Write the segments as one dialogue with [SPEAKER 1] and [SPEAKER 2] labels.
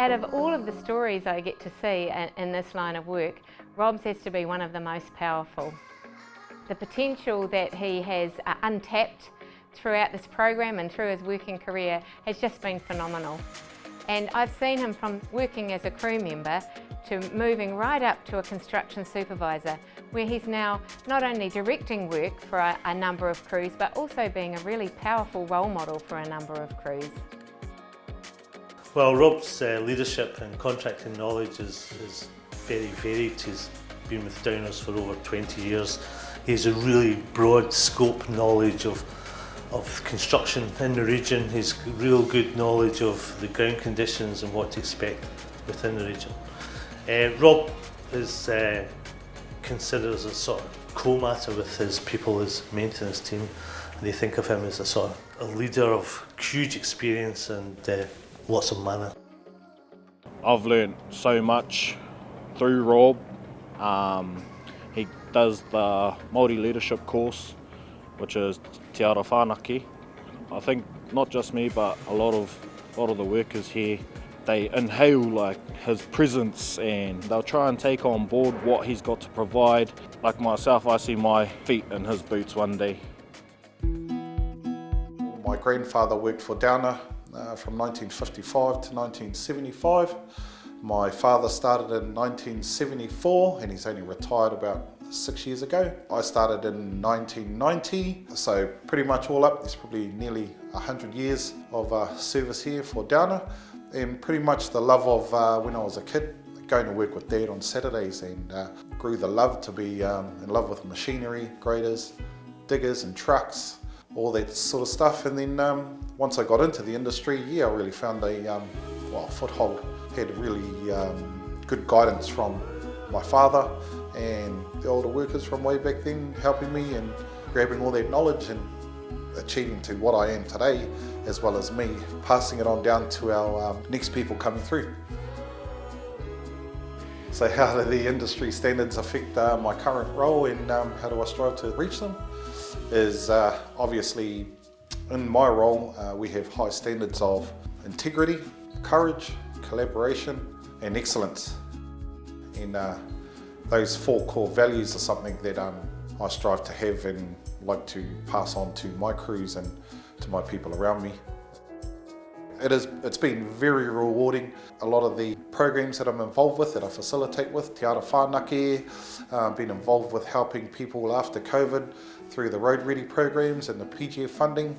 [SPEAKER 1] Out of all of the stories I get to see in this line of work, Rob's has to be one of the most powerful. The potential that he has untapped throughout this program and through his working career has just been phenomenal. And I've seen him from working as a crew member to moving right up to a construction supervisor, where he's now not only directing work for a number of crews, but also being a really powerful role model for a number of crews.
[SPEAKER 2] Well, Rob's leadership and contracting knowledge is very varied. He's been with Downers for over 20 years. He has a really broad scope knowledge of construction in the region. He's real good knowledge of the ground conditions and what to expect within the region. Rob is considered as a sort of co-matter with his people, his maintenance team. They think of him as a sort of a leader of huge experience and lots of manner.
[SPEAKER 3] I've learned so much through Rob. He does the Māori leadership course, which is Te Ara Whānaki. I think not just me, but a lot of the workers here, they inhale like his presence and they'll try and take on board what he's got to provide. Like myself, I see my feet in his boots one day.
[SPEAKER 4] My grandfather worked for Downer from 1955 to 1975. My father started in 1974 and he's only retired about 6 years ago. I started in 1990, so pretty much all up, there's probably nearly 100 years of service here for Downer. And pretty much the love of when I was a kid, going to work with Dad on Saturdays, and grew the love to be in love with machinery, graders, diggers and trucks, all that sort of stuff. And then once I got into the industry, I really found a foothold. Had really good guidance from my father and the older workers from way back then, helping me and grabbing all that knowledge and achieving to what I am today, as well as me passing it on down to our next people coming through. So how do the industry standards affect my current role, and how do I strive to reach them? Is obviously in my role we have high standards of integrity, courage, collaboration and excellence. And those four core values are something that I strive to have and like to pass on to my crews and to my people around me. It's been very rewarding. A lot of the programs that I'm involved with, that I facilitate with, Te Ara Whānaki, been involved with helping people after COVID through the Road Ready programs and the PGF funding,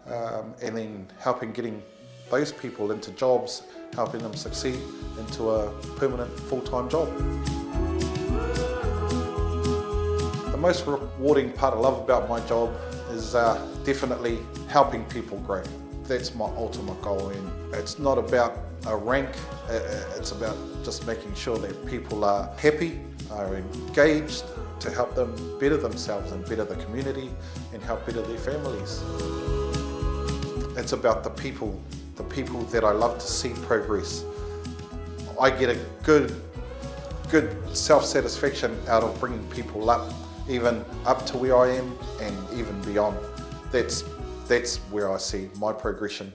[SPEAKER 4] and then helping getting those people into jobs, helping them succeed into a permanent full-time job. The most rewarding part I love about my job is definitely helping people grow. That's my ultimate goal, and it's not about a rank, it's about just making sure that people are happy, are engaged to help them better themselves and better the community and help better their families. It's about the people that I love to see progress. I get a good self-satisfaction out of bringing people up, even up to where I am and even beyond. That's where I see my progression